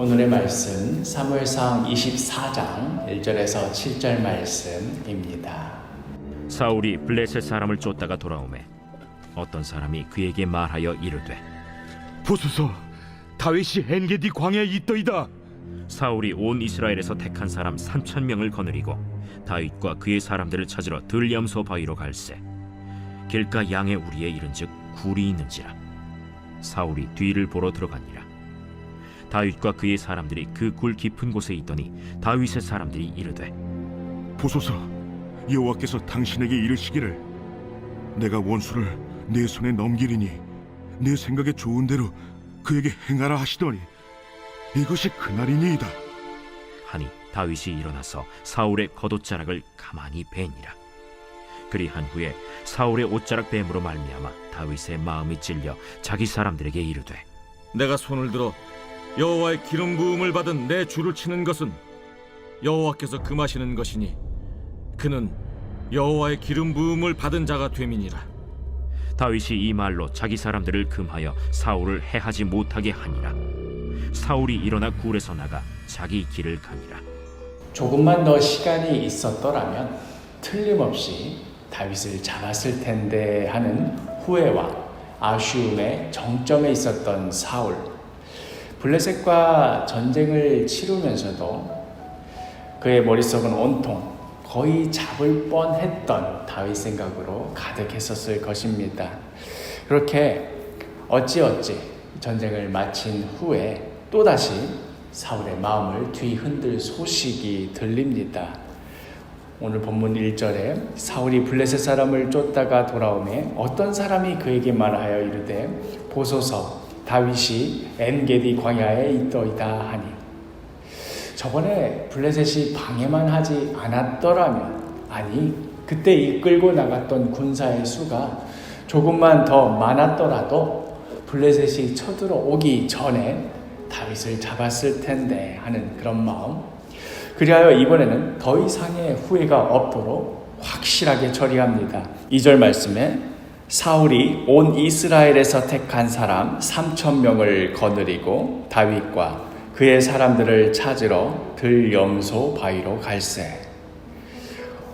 오늘의 말씀 사무엘상 24장 1절에서 7절 말씀입니다. 사울이 블레셋 사람을 쫓다가 돌아오매 어떤 사람이 그에게 말하여 이르되 보소서, 다윗이 엔게디 광야에 있더이다. 사울이 온 이스라엘에서 택한 사람 3,000명을 거느리고 다윗과 그의 사람들을 찾으러 들염소 바위로 갈새 길가 양의 우리에 이른즉 굴이 있는지라. 사울이 뒤를 보러 들어가니라. 다윗과 그의 사람들이 그 굴 깊은 곳에 있더니 다윗의 사람들이 이르되 보소서, 여호와께서 당신에게 이르시기를 내가 원수를 내 손에 넘기리니 내 생각에 좋은 대로 그에게 행하라 하시더니 이것이 그날이니이다. 하니 다윗이 일어나서 사울의 겉옷자락을 가만히 베니라. 그리한 후에 사울의 옷자락 뱀으로 말미암아 다윗의 마음이 찔려 자기 사람들에게 이르되 내가 손을 들어 여호와의 기름 부음을 받은 내 줄을 치는 것은 여호와께서 금하시는 것이니 그는 여호와의 기름 부음을 받은 자가 됨이니라. 다윗이 이 말로 자기 사람들을 금하여 사울을 해하지 못하게 하니라. 사울이 일어나 굴에서 나가 자기 길을 가니라. 조금만 더 시간이 있었더라면 틀림없이 다윗을 잡았을 텐데 하는 후회와 아쉬움의 정점에 있었던 사울. 블레셋과 전쟁을 치르면서도 그의 머릿속은 온통 거의 잡을 뻔했던 다윗 생각으로 가득했었을 것입니다. 그렇게 어찌어찌 전쟁을 마친 후에 또다시 사울의 마음을 뒤흔들 소식이 들립니다. 오늘 본문 1절에 사울이 블레셋 사람을 쫓다가 돌아오매 어떤 사람이 그에게 말하여 이르되 보소서, 다윗이 엔게디 광야에 있더이다 하니, 저번에 블레셋이 방해만 하지 않았더라면, 아니 그때 이끌고 나갔던 군사의 수가 조금만 더 많았더라도 블레셋이 쳐들어오기 전에 다윗을 잡았을 텐데 하는 그런 마음. 그리하여 이번에는 더 이상의 후회가 없도록 확실하게 처리합니다. 2절 말씀에 사울이 온 이스라엘에서 택한 사람 3,000명을 거느리고 다윗과 그의 사람들을 찾으러 들염소 바위로 갈새.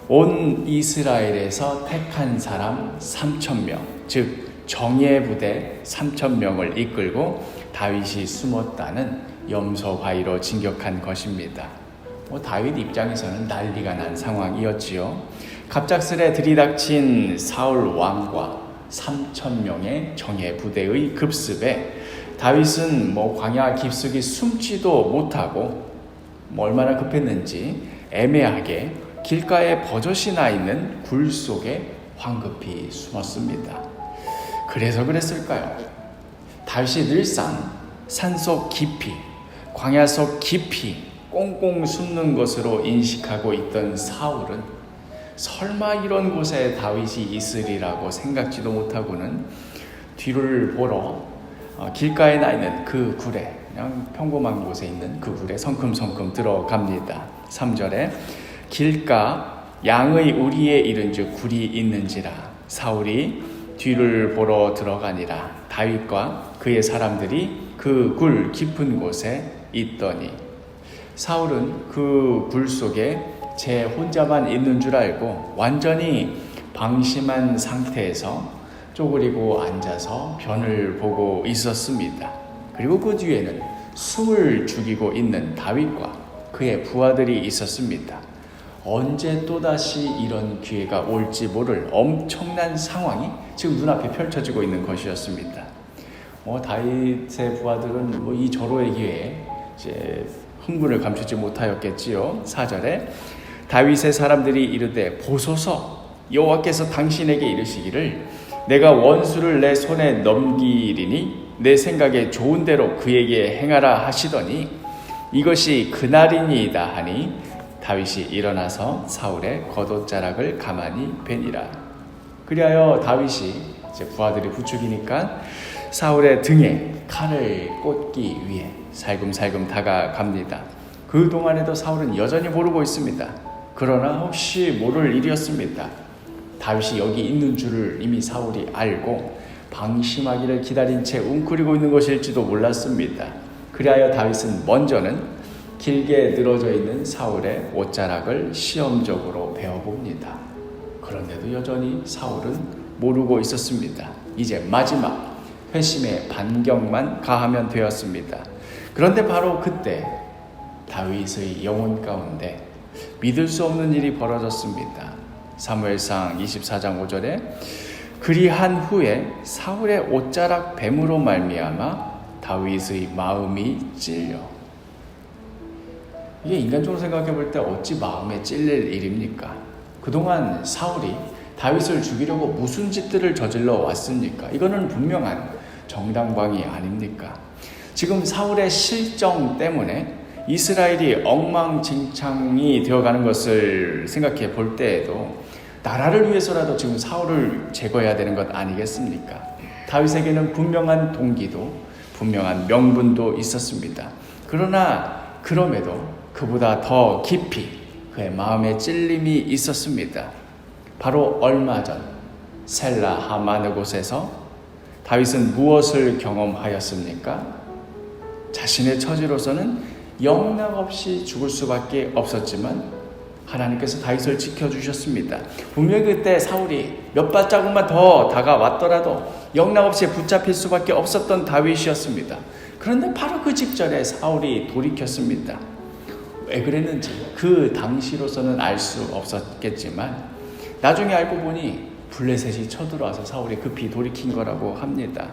온 이스라엘에서 택한 사람 3,000명, 즉 정예 부대 3,000명을 이끌고 다윗이 숨었다는 염소 바위로 진격한 것입니다. 다윗 입장에서는 난리가 난 상황이었지요. 갑작스레 들이닥친 사울 왕과 3,000명의 정예 부대의 급습에 다윗은 광야 깊숙이 숨지도 못하고 얼마나 급했는지 애매하게 길가에 버젓이 나 있는 굴 속에 황급히 숨었습니다. 그래서 그랬을까요? 다윗이 늘상 산속 깊이, 광야 속 깊이 꽁꽁 숨는 것으로 인식하고 있던 사울은 설마 이런 곳에 다윗이 있으리라고 생각지도 못하고는 뒤를 보러 길가에 나 있는 그 굴에, 그냥 평범한 곳에 있는 그 굴에 성큼성큼 들어갑니다. 3절에 길가 양의 우리에 이른즉 굴이 있는지라. 사울이 뒤를 보러 들어가니라. 다윗과 그의 사람들이 그 굴 깊은 곳에 있더니, 사울은 그 굴 속에 제 혼자만 있는 줄 알고 완전히 방심한 상태에서 쪼그리고 앉아서 변을 보고 있었습니다. 그리고 그 뒤에는 숨을 죽이고 있는 다윗과 그의 부하들이 있었습니다. 언제 또다시 이런 기회가 올지 모를 엄청난 상황이 지금 눈앞에 펼쳐지고 있는 것이었습니다. 다윗의 부하들은 이 절호의 기회에 이제 흥분을 감추지 못하였겠지요. 4절에 다윗의 사람들이 이르되 보소서, 여호와께서 당신에게 이르시기를 내가 원수를 내 손에 넘기리니 내 생각에 좋은 대로 그에게 행하라 하시더니 이것이 그날이니이다 하니 다윗이 일어나서 사울의 겉옷자락을 가만히 베니라. 그리하여 다윗이 이제 부하들이 부추기니까 사울의 등에 칼을 꽂기 위해 살금살금 다가갑니다. 그 동안에도 사울은 여전히 모르고 있습니다. 그러나 혹시 모를 일이었습니다. 다윗이 여기 있는 줄을 이미 사울이 알고 방심하기를 기다린 채 웅크리고 있는 것일지도 몰랐습니다. 그리하여 다윗은 먼저는 길게 늘어져 있는 사울의 옷자락을 시험적으로 배워봅니다. 그런데도 여전히 사울은 모르고 있었습니다. 이제 마지막 회심의 반격만 가하면 되었습니다. 그런데 바로 그때 다윗의 영혼 가운데 믿을 수 없는 일이 벌어졌습니다. 사무엘상 24장 5절에 그리한 후에 사울의 옷자락 뱀으로 말미암아 다윗의 마음이 찔려. 이게 인간적으로 생각해 볼 때 어찌 마음에 찔릴 일입니까? 그동안 사울이 다윗을 죽이려고 무슨 짓들을 저질러 왔습니까? 이거는 분명한 정당방위 아닙니까? 지금 사울의 실정 때문에 이스라엘이 엉망진창이 되어가는 것을 생각해 볼 때에도 나라를 위해서라도 지금 사울을 제거해야 되는 것 아니겠습니까? 다윗에게는 분명한 동기도 분명한 명분도 있었습니다. 그러나 그럼에도 그보다 더 깊이 그의 마음에 찔림이 있었습니다. 바로 얼마 전 셀라 하마느 곳에서 다윗은 무엇을 경험하였습니까? 자신의 처지로서는 영락없이 죽을 수밖에 없었지만 하나님께서 다윗을 지켜주셨습니다. 분명히 그때 사울이 몇 발자국만 더 다가왔더라도 영락없이 붙잡힐 수밖에 없었던 다윗이었습니다. 그런데 바로 그 직전에 사울이 돌이켰습니다. 왜 그랬는지 그 당시로서는 알 수 없었겠지만 나중에 알고 보니 블레셋이 쳐들어와서 사울이 급히 돌이킨 거라고 합니다.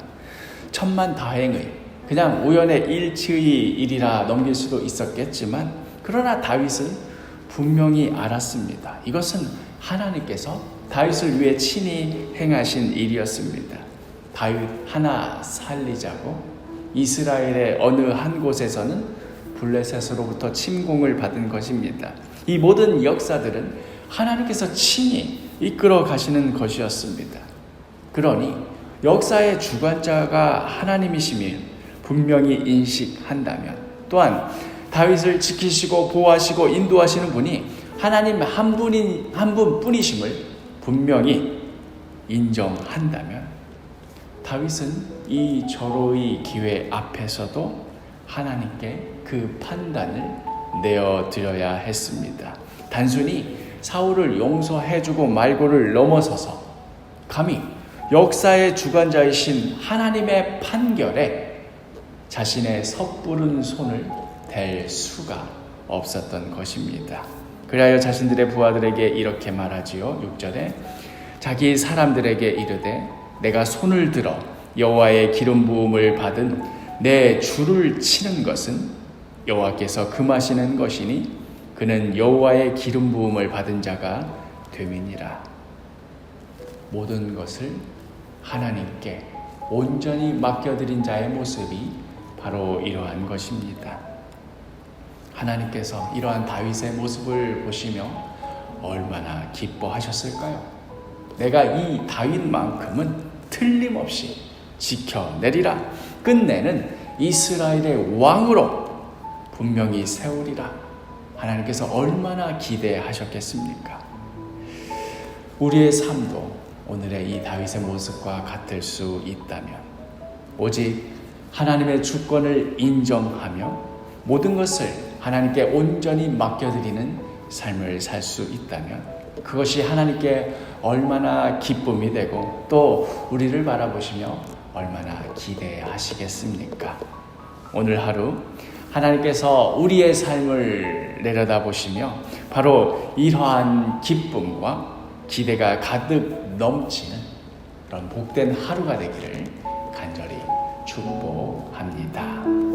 천만다행의 그냥 우연의 일치의 일이라 넘길 수도 있었겠지만 그러나 다윗은 분명히 알았습니다. 이것은 하나님께서 다윗을 위해 친히 행하신 일이었습니다. 다윗 하나 살리자고 이스라엘의 어느 한 곳에서는 블레셋으로부터 침공을 받은 것입니다. 이 모든 역사들은 하나님께서 친히 이끌어 가시는 것이었습니다. 그러니 역사의 주관자가 하나님이심을 분명히 인식한다면 또한 다윗을 지키시고 보호하시고 인도하시는 분이 하나님 한 분뿐이심을 분명히 인정한다면 다윗은 이 절호의 기회 앞에서도 하나님께 그 판단을 내어드려야 했습니다. 단순히 사울을 용서해주고 말고를 넘어서서 감히 역사의 주관자이신 하나님의 판결에 자신의 섣부른 손을 댈 수가 없었던 것입니다. 그리하여 자신들의 부하들에게 이렇게 말하지요. 6절에 자기 사람들에게 이르되 내가 손을 들어 여호와의 기름 부음을 받은 내 주를 치는 것은 여호와께서 금하시는 것이니 그는 여호와의 기름 부음을 받은 자가 됨이니라. 모든 것을 하나님께 온전히 맡겨드린 자의 모습이 바로 이러한 것입니다. 하나님께서 이러한 다윗의 모습을 보시며 얼마나 기뻐하셨을까요? 내가 이 다윗만큼은 틀림없이 지켜내리라. 끝내는 이스라엘의 왕으로 분명히 세우리라. 하나님께서 얼마나 기대하셨겠습니까? 우리의 삶도 오늘의 이 다윗의 모습과 같을 수 있다면 오직 하나님의 주권을 인정하며 모든 것을 하나님께 온전히 맡겨드리는 삶을 살 수 있다면 그것이 하나님께 얼마나 기쁨이 되고 또 우리를 바라보시며 얼마나 기대하시겠습니까? 오늘 하루 하나님께서 우리의 삶을 내려다보시며 바로 이러한 기쁨과 기대가 가득 넘치는 그런 복된 하루가 되기를 간절히 축복합니다.